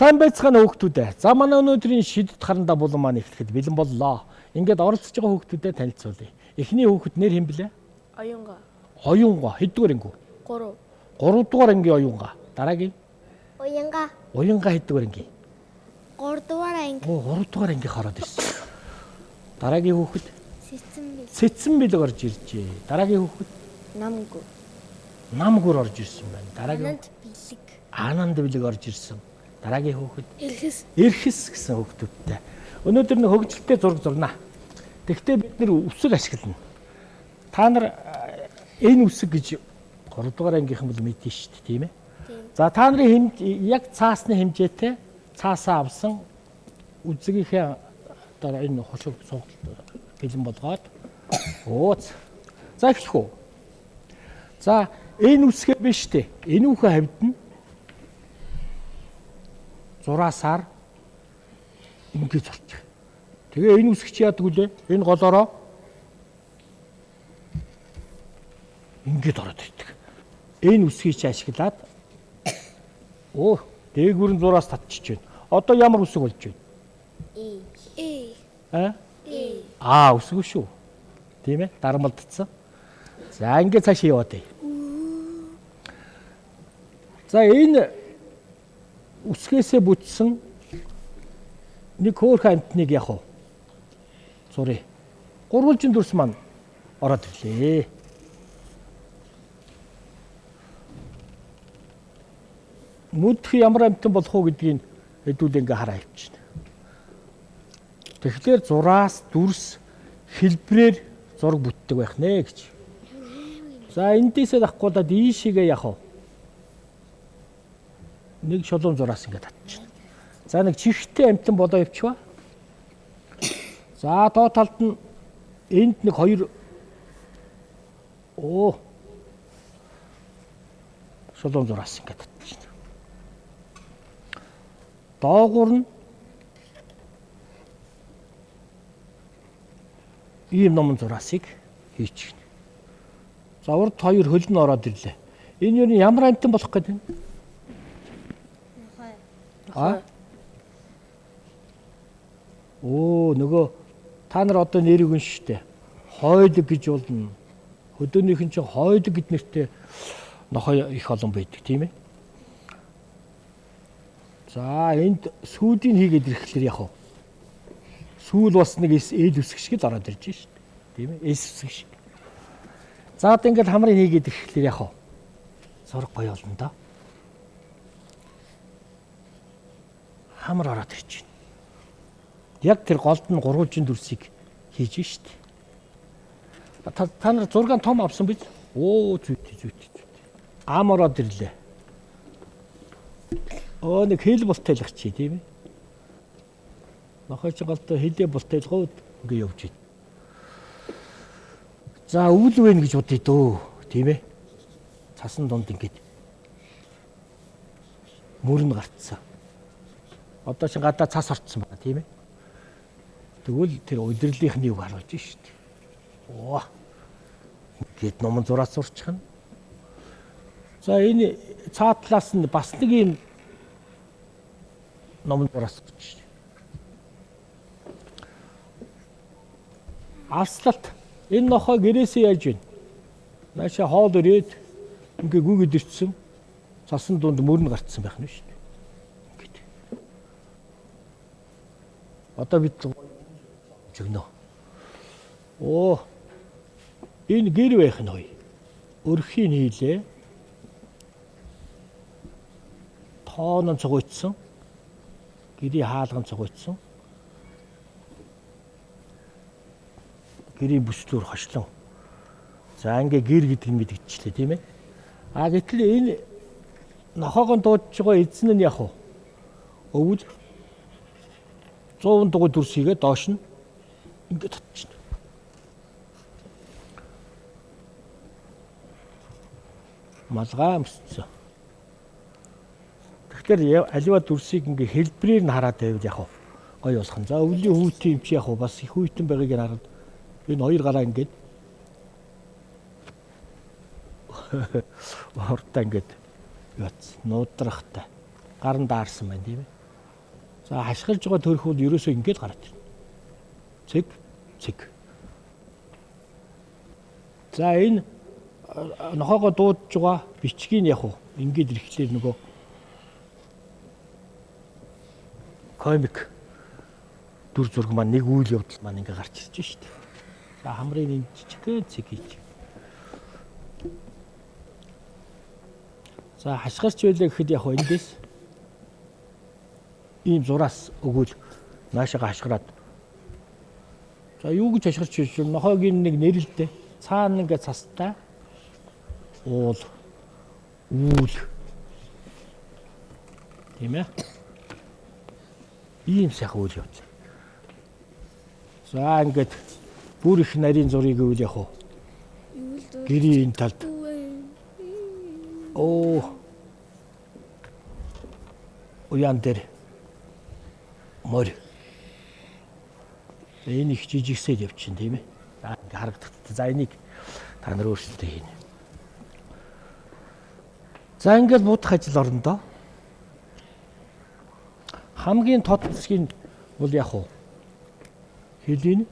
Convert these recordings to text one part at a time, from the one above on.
Сайн байцгаана хүүхдүүдээ. За манай өнөөдрийн шидэт харандаа булан маань эхлэхэд бэлэн боллоо. Ингээд оролцож байгаа хүүхдүүдэд танилцуулъя. Эхний хүүхэд нэр хэн блэ? Оюнга. Оюнга. Хэддүгээр анги? 3. 3 дугаар анги оюнга. Дараагийн? Уянга. Оюнга хэддүгээр анги? 3 дугаар анги. 3 дугаар анги хараад ирсэн. Дараагийн хүүхэд? Сэцэн. Сэцэн орж иржээ. Дараагийн хүүхэд? Намгү. Намгүр орж ирсэн байна. Дараагийн Ананд бэлэг. Ананд бэлэг орж ирсэн. Дараагийн хүүхэд? Эрхэс. Эрхэс гэсэн хүүхдүүдтэй. Өнөөдөр нэг хөгжилтэй зураг зурнаа. Тэгвэл бид нэр үсэг ашиглана. Та нар энэ үсэг гэж 3 дугаар ангийнхан бол мэднэ шүү дээ, тийм ээ? За та нарын яг цаасны хэмжээтэй цаасаа авсан үзэгийнхээ одоо энэ хошиг сонголт бэлэн болгоод ууц. За эхлэх үү. За энэ үсгээ биш дээ. Энэ үхэ хавьд нь зураасаар ингэж болчих. Тэгээ энэ үсгч яадаг үлээ? Энэ голоороо ингэж ороод ирдэг. Энэ үсгийг ашиглаад дээгүүрэн зураас татчихж байна. Одоо ямар үсэг болж байна? Үсэг шүү. Тийм ээ? Дарамтдсан. За ингэ цааш яваад бай. За энэ үсгээсээ бүтсэн нэг хөөрхөн амтныг яг уу зуръя. Гурвалжин дүрс маань ороод ирлээ. Мөдөх ямар амтан болох уу гэдгийг хэдүүл ингээ хараа явчихна. Тэгэхээр зураас дүрс хэлбрээр зураг бүтдэг байх нэ гэж. За эндээсээ дахгүй ийшээгээ яг уу нэг шулуун зураас ингээд татчихна. За нэг чихтэй амтан болоо явчихва. За доод талд нь энд нэг хоёр шулуун зураас ингээд татчихна. Доогуур нь ийм номон зураасыг хийчихнэ. За урд хоёр хөл нь ороод ирлээ. Энэ юу ямар амтан болох гэдэг вэ? Нөгөө та нар одоо нэр өгөн штэ. Хойлог гэж болно. Хөдөөнийх нь чинь хойлог гэд нэртэй нохой их олон байдаг, тийм ээ. За энд сүүдийг хийгээд ирэхлээр яг сүүл бас нэг эд үсэг шиг л ороод ирж штэ. Тийм ээ? Эс үсэг шиг. За одоо ингээд хамрыг хийгээд ирэхлээр яг зураг гоё болно да. Хамар ороод ирж байна. Яг тэр голд нь гурвалжин дүрсийг хийж штэ. Та нар зургаан том авсан биз? Зүйт. Ам ороод ирлээ. Нэг хэл бултайлах чи тийм ээ. Нохойч голтой хэлээ бултайлгууд ингээ явж байна. За үл вэн гэж бодъё дөө, тийм ээ. Цасан дунд ингээд мөрн гарцсан. Одоо чи гадаа цас орцсон байна, тийм ээ. Тэгвэл тэр удирлынхны үг харуулж штэ. Гэт номон зураас сурчихна. За энэ цаатлаас нь бас нэг юм номон зураас сурч. Алслалт энэ нохой гэрээсээ яаж байна? Нааша хоол өрөөд ингээ гүгэд ирсэн. Цасан дунд мөрн гарцсан байх нь штэ. Ингээд. Одоо бид чигнэ. Энэ гэр байх нь хоёр. Өрхийн хийлээ. Тоон цогцсон. Гэрийн хаалган цогцсон. Гэрийн бүслүүр хошлон. За ингээ гэр гэдэг нь мэдгэжлээ, тийм ээ. Гэтэл энэ нохоогоо дуудаж байгаа эзэн нь яг өвөл 100 дугуй дүрсийгээ доош нь ингээд татчихна. Малгай өмссөн. Тэгэхээр аливаа дүрсийг ингээ хэлбрээр нь хараад байвал яг гоё болох нь. За өвлийн хүүтийн юм чи яг бас их хүүтэн байгааг хараад энэ хоёр гараа ингээд хортаа ингээд яц нуудрахтай. Гар нь даарсан байна тийм ээ. За хашгирж байгаа төрх бол ерөөсөө ингэж гараад ирнэ. Цэг цэг. За энэ нохоогоо дуудаж байгаа бичгийг яг уу ингэж ирэхлээр нөгөө комик дүр зураг маань нэг үйл явдал маань ингээ гарч ирж шүү дээ. За хамрын энэ жижигхэн цэг хийж. За хашгирч байлаа гэхэд яг уу эндээс ийм зураас өгвөл наашаага хашгираад. За юу гэж хашгирч ийж нохоогийн нэг нэрэлдэ. Цаана ингээ цастай уул үүл тийм ээ. Ийм сайхан үйл явц. За ингээд бүр их нарийн зургийг үйл яг уу. Гэрийн энэ талд. Уян дээр морь. Энэ их жижигсээд явчихна тийм ээ. За ингээ харагдах. За энийг та нар өөрсдөө хийнэ. За ингээд будах ажил орондоо хамгийн тод хэсгийн бол яг уу хэлийн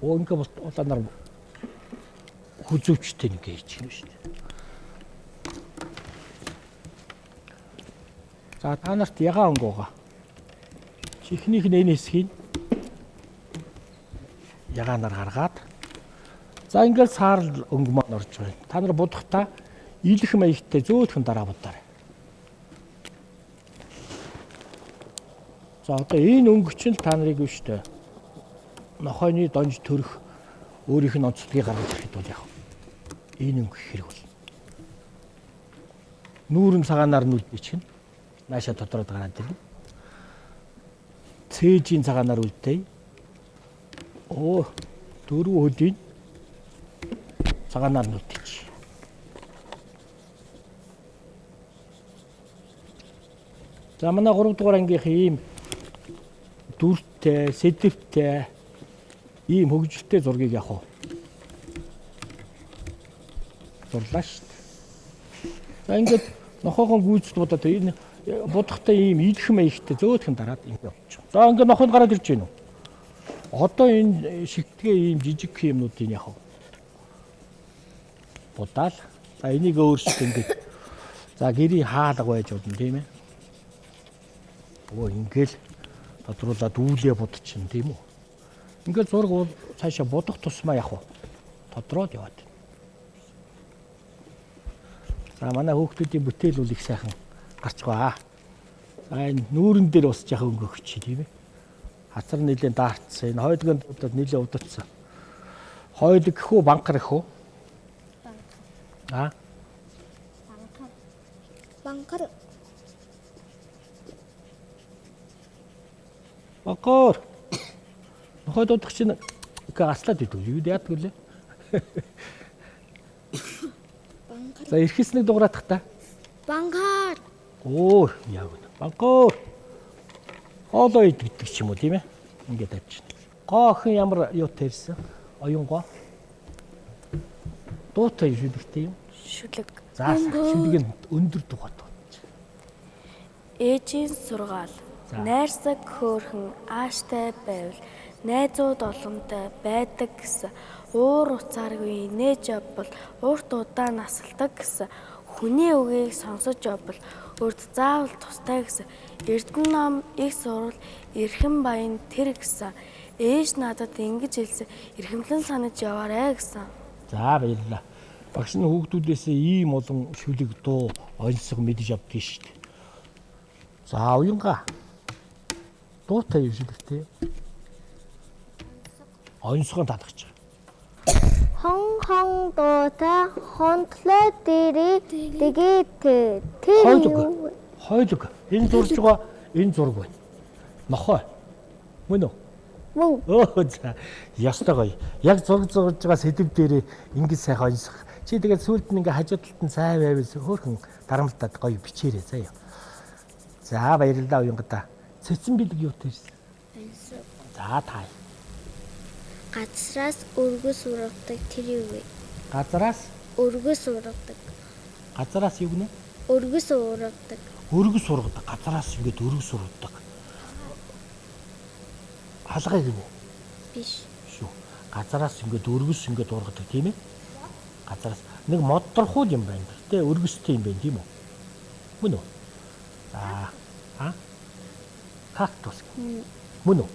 ингээ улаанаар хүзүүчтэй нэг хийж байна шүү дээ. За та нарт ягаан өнгөөгөө чихнийх нь энэ хэсгийг ягаанаар гаргаад за ингээд саарл өнгө маань орж байна. Та нар будахтаа илэх маягтай зөөлхөн дараа будаарай. За одоо энэ өнгө чинь та нарыг биш үү? Нохойны донж төрөх өөрийнх нь онцлогийг гаргаж ирэхэд бол яг энэ өнгө хэрэг бол. Нүүрэн цагаанаар нүдний чинь нааша дотороод гараад ирнэ. Цээжийн цагаанаар үлдээ. Дөрвөн хөлийн цагаанаар нүдчих. За манай 3 дугаар ангийнхын ийм дүртэй, сэдвтэй ийм хөгжилтэй зургийг яг уу зурлаа шүү дээ. За ингээд нохоогоо гүйцэд бодоод энэ будахтай ийм идэх маягтай зөөлхөн дараад ингэ явчих. За ингээд ноход гараад ирж байна уу? Одоо энэ шигтгээ ийм жижиг юмнуудын яг уу будаал. За энийг өөрчлөлт ингээд за гэрийн хаалга байж болно тийм ээ. Ингээл тодруулаад үүлээ будчихна тийм үү. Ингээл зураг бол цаашаа будах тусмаа яг уу тодроод яваад. За манай хүүхдүүдийн бүтээл бол их сайхан гарч байгаа. За энэ нүүрэн дээр усж яхаа өнгө өгч тийм ээ. Хацар нэлийн даарцсан. Энэ хойдгонд удаад нэлийн удацсан. Хойлог гэхүү банкар гэхүү? Банкар. Бакор. Нохойд удах чинь гаслаад идэв. Юу яадаг вүлээ? За ирэхс нэг дугаараадах та. Банкар. Яг үнэ. Бакор. Хоолой идэгдэг ч юм уу тийм ээ. Ингээд тавьчихна. Гоохын ямар юутай ирсэн? Оюун гоо. Дуутай шүлэгтэй юм. Шүлэг. За шүлэг нь өндөр дугаатай. Ээжийн сургаал. Найрсаг хөөрхөн ааштай байвал найзууд олонтой байдаг гэсэн. Уур уцааргүй нээж явбал урт удаан насалдаг гэсэн. Хүний үгийг сонсож явбал өрд заавал тустай гэсэн. Эрдэнэ ном их сурвал эрхэм баян тэр гэсэн. Ээж надад ингэж хэлсэн. Эрхэмлэн санаж яваарэ гэсэн. За баярлалаа. Багш нь хүүхдүүдээс ийм олон шүлэг дуу онцлог мэдэж авдгийг шүү дээ. За уянга. Дуутай юу шүлэгтэй? Онцгой татгаж байгаа. Хон дуутай хонтлоо дээрээ тэгээд тэр юу? Хойлог. Энэ зурж байгаа энэ зураг байна. Нохой. Мөн үү? Мөн. За. Ястай гоё. Яг зурж байгаа сэдв дээр ингэж сайхан онцох. Чи тэгээд сүлд нь ингээ хажуу талд нь цай байвал хөөхөн дарамтаад гоё бичээрэй заяа. За баярлалаа уянгата. Цэцэн бидэг юутай ирсэн? За тай. Газраас өргөс ургадаг тэр юу вэ? Газраас Өргөс ургадаг. газраас юу гэнэ? Өргөс ургадаг. Өргөс сургадаг, газараас ингээд өргөс сургадаг. Халгай гинэ. Биш. Шүү. Газараас ингээд өргөс ингээд ургадаг тийм ээ. Газараас нэг модторхуул юм байна. Тэ өргөстэй юм байна тийм үү? Мөн үү? За. Кактус. Мөн үү?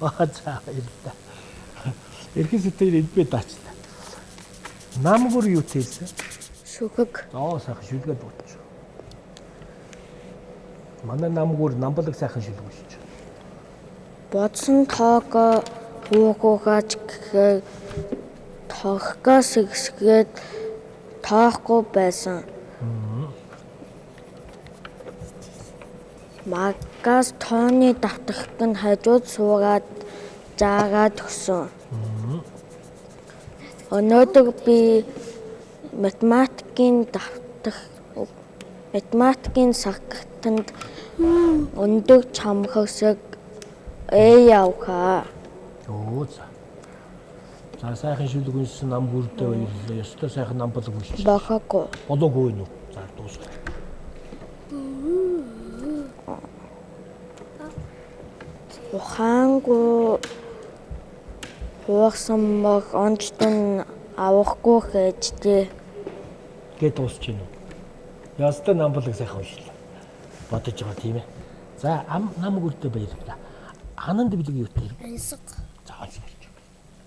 За баярлалаа. Эрхэс өтөр эдбэ даачлаа. Намгүр юу тэлсэн? Шүгэг. Сайхан шүлгээд бууч. Манай намгүр намблаг сайхан шүлгэж шүү. Бодсон тоогоо хүүгөөж тоогоос ихсгээд тоохгүй байсан. Магаас тооны давтагт нь хажууд суугаад заагаад өгсөн. Өнөөдөр би математикийн саргалтанд өндөр чамхагсаг явхаа. За. За сайхан шүлэг уншсан намгүрдээ баярлалаа. Ёстой сайхан намблаг уншиж. Бахаагүй. Болоогүй юу? За дуусах. Ухаангүй хуурсан мог онцтон авахгүй хэжтэй. Гээд дуусч гинэ. Ёстой намблаг сайхан уншлаа. Бодож байгаа тийм ээ. За намгүрдээ баярлалаа. Ананд билэг юу тэр? Ансаг. За хэлж.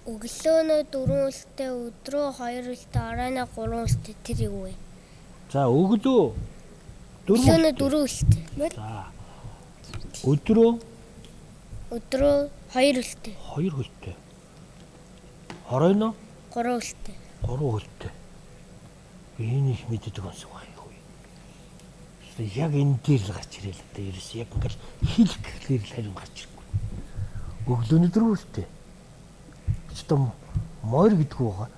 Өглөөнөө 4 үлтэй, өдрөө 2 үлтэй, оройноо 3 үлтэй тэр юу вэ? За өглөө 4. Өглөөнөө 4 үлтэй. За. Өдрөө 2 үлтэй, 2 хөлтэй. Хоройно 3 үлтэй. 3 хөлтэй. Энэ их мэддэг онс байгаа юу? Яг энэ дээр л гарч ирэл л дээ. Ерөөс яг ингээл хил гэхлээр л харин гарч ирэхгүй. Өглөөний 4 хөлтэй. Читом морь гэдгүү байгаа.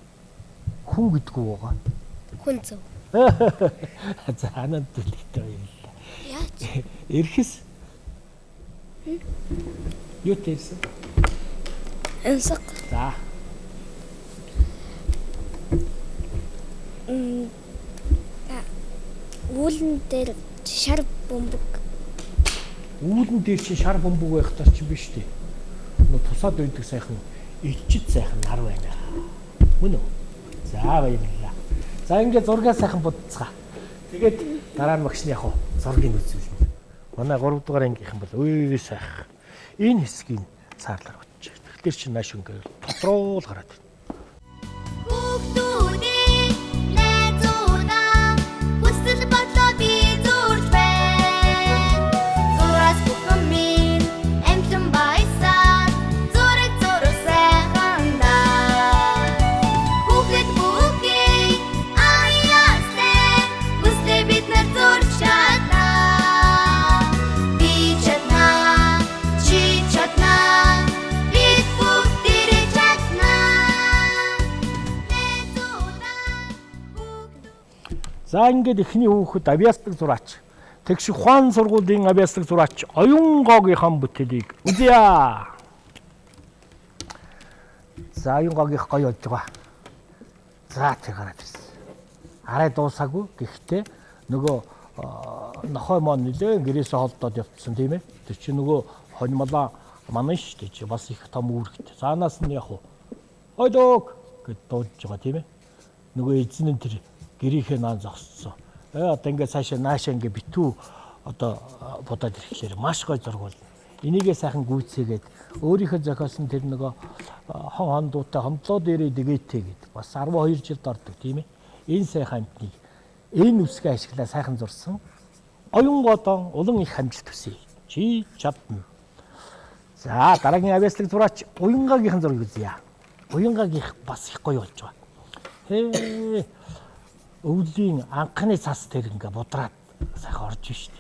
Хүн гэдгүү байгаа. Хүн зөв. За анаад дэлгэтэй баярлалаа. Яач? Эрхэс. Юу тэлсэн? Ансаг. За. Үүлэн дээр шар бөмбөг. Үүлэн дээр чинь шар бөмбөг байх тас чи биш үү? Нөө тусаад байдаг сайхан ичид сайхан нар байна. Мөн үү? За баярлалаа. За ингээд зургаа сайхан будцгаа. Тэгээд дараа нь багш нь яг зургийг үзүүлнэ. Манай 3 дугаар ангийнхан бол өө сайхан. Энэ хэсгийг цаарлаар бодчих. Тэгэхээр чи нааш ингээд дотроо л гараад байна. За ингээд эхний хүүхэд авиастик зураач. Тэгш ухаан сургуулийн авиастик зураач Оюнгоогийн бүтээлийг үзье. За Оюнгоогийн гоё болж байгаа. За тэр гараад ирсэн. Арай дуусаагүй. Гэхдээ нөгөө нохой мон нэлээ гэрээсээ холдоод явцсан тийм ээ. Тэр чинь нөгөө хоньмолоо манай шүү дээ. Бас их том үүрэгтэй. Заанаас нь яг хойдог гэд дуудаж байгаа тийм ээ. Нөгөө эзэн нь тэр гэрийнхээ наан зогссон. Одоо ингээд цаашаа наашаа ингээд битүү одоо бодоод ирэхлээр маш гой зураг болно. Энийгээ сайхан гүйцээгээд өөрийнхөө зохиосон тэр нөгөө хон хондуутай хомдлоо дээрээ дэгээтэй гэд бас 12 жилд ордог тийм ээ. Энэ сайхан амтныг энэ үсгээ ашиглаа сайхан зурсан. Оюнгоодон улан их амжилт хүсье. Чи чадна. За дараагийн авиастик зураач Уянгаагийнхан зургийг үзье. Уянгаагийнх бас их гоё болж байгаа. Хээ өвлийн анхны цас дээр ингээ будраад сайхан орж штэ.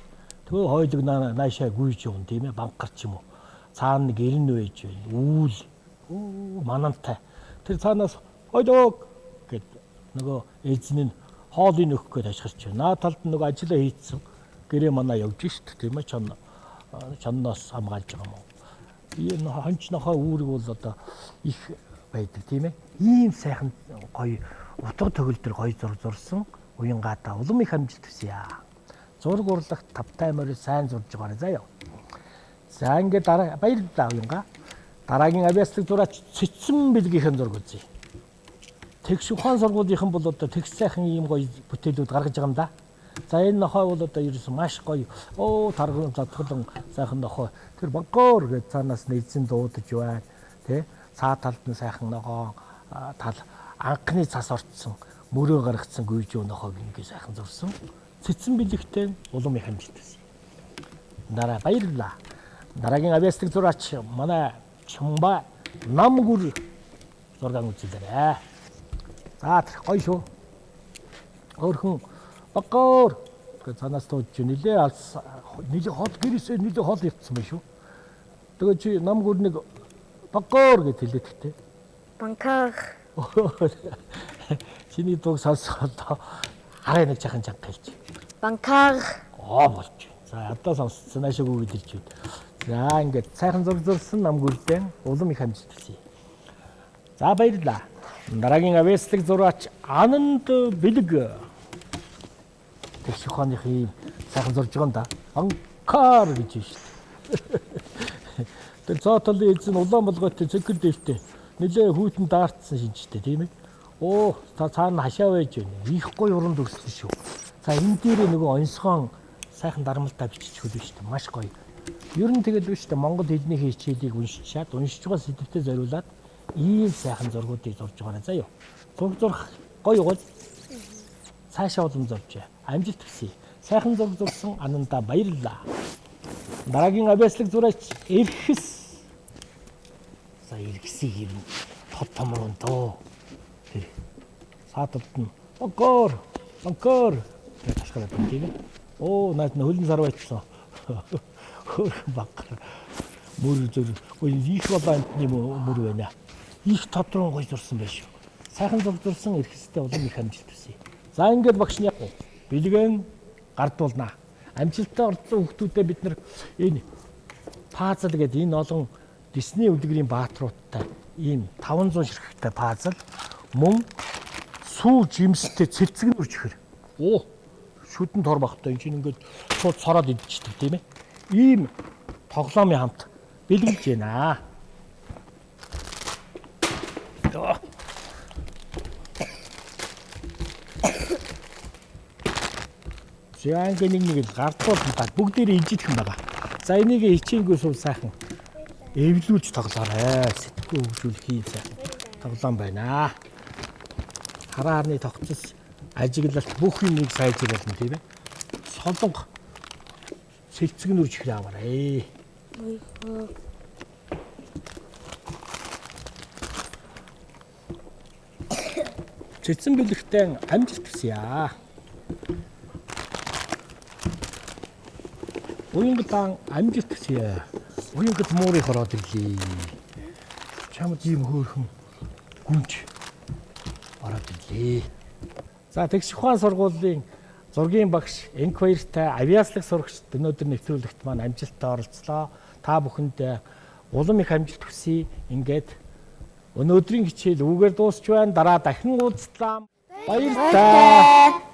Тэгээ хойдог наашаа гүйж явна тийм ээ банкар ч юм уу. Цаана нэг эрен байж байна. Үүл манантай. Тэр цаанаас хойдог гэд нөгөө эзэн нь хоолыг өгөх гээд ашгарч байна. Наа талд нөгөө ажиллаа хийцэн гэрээ манаа явж штэ тийм ээ чаннаас хамгаалж байгаа юм уу. Энэ хонч нохоо үүрэг бол одоо их байдаг тийм ээ. Ийм сайхан гоё утга төгөл төр гоё зурсан Уянгаадаа улам их амжилт хүсье. зураг урлагт тавтай морь сайн зурж байгаарай заяа. За ингээд дараа баярлалаа уянга. Дараагийн авиаслаг зураач цэцэн бэлгийнхэн зураг үзье. Тэгш ухаан сургуулийнхан бол одоо тэгс сайхан ийм гоё бүтээлүүд гаргаж байгаа юм да. За энэ нохой бол одоо ерөөсөн маш гоё. Тарган задгалан сайхан нохой. Тэр баггаар гэж цаанаас нэлзэн дуудаж байна. Тэ? Цаа талд нь сайхан ногоо тал анхны цас орцсон мөрөө гаргацсан гүйжөө нохойг ингээ сайхан зурсан. Цэцэн бэлэгтэй улам их амжилт байсан. Дараа баярлалаа. Дараагийн авиаслаг зураач манай Чамба намгүр зураг үзүүлээрэ. За тэр гоё шүү. Өөрхөн баггаар гэж цаанаас тууж нилээ алс нилээ хол гэрээсээ нилээ хол явцсан байх шүү. Тэгээ чи намгүр нэг баггаар гэж хэлээд тэгтээ. Банкар. Чиний дууг сонсоход хараа нэг жахан чанга хэлж. Банкар. Болж. За одоо сонссон ашиг үг хэлж байна. За ингээд сайхан зурсан намгүрдээ улам их амжилт хүсье. За баярлалаа. Дараагийн авиаслаг зураач Ананд бэлэг. Тэгш ухааных ийм сайхан зурж байгаа юм да. Банкар гэж байна шүү дээ. Тэр цааталын эзэн Улаанбаалгайтай цэгэр дэвтэй нэлээ хүйтэн даарцсан шинжтэй тийм ээ. Та цаана хашаа байж байна. Их гоё уран төгссөн шүү. За энэ дээр нөгөө онцгой сайхан дарамттай бичиж хөлөө шүү дээ. Маш гоё. Ер нь тэгэл биш үү Монгол хэлний хичээлийг уншиж байгаа сэдвтэ зориулаад ийм сайхан зургуудыг зурж байгаарай заяа. Зурх гоё гол. Цаашаа улам зурж. Амжилт хүсье. Сайхан зураг зурсан Ананда баярлалаа. Дараагийн авиаслаг зураач Эрхэс. За Эрхэсийг юм том руу доо. Саатад нь баггаар гэж ташгараад байна тийм ээ. Наад нь хөлн сар байцсан. Баггаар мөр зүр их балантны мөр байна. Их тодрон гоё зурсан байх шүү. Сайхан зурсан Эрхэстэй улам их амжилт хүсье. За ингээд багш нь яг бэлгэн гардуулнаа. Амжилттай орсон хүмүүстэй бид нар энэ пазл гэдэг энэ олон Disney үлгэрийн баатруудтай ийм 500 ширхэгтэй пазл мөн сүү жимстэй цэцэг нүрч ихэр. Шүдэн тор багтай энэ чинь ингээд шууд сороод идчихдэг тийм ээ. Ийм тоглоомын хамт бэлгэлж байна. За ингээд нэг гардуулна бүгдээрээ ижидэх юм байна. За энийг хичээнгүй сув сайхан эвлүүлж тоглоорой. Сэтгэл хөгжүүлэх хий сайхан тоглоом байна. Хараарны тогтцос ажиглалт бүх юмыг сайжруулна тийм ээ. Солонго сэлцэг нүрж ихрээ аваарай. Цэцэн бэлэгтэй амжилт хүсье. Уянгадан амжилт хүсье. Уянгад муурыг хороод ирлээ. Чамд ийм хөөрхөн гүнж ороод ирлээ. За тэгш ухаан сургуулийн зургийн багш Инквайртай авиаслаг сурагчид өнөөдөр нэвтрүүлэгт маань амжилттай оролцлоо. Та бүхэнд улам их амжилт хүсье. Ингээд өнөөдрийн хичээл үүгээр дуусч байна. Дараа дахин уулзлаа. Баярлалаа.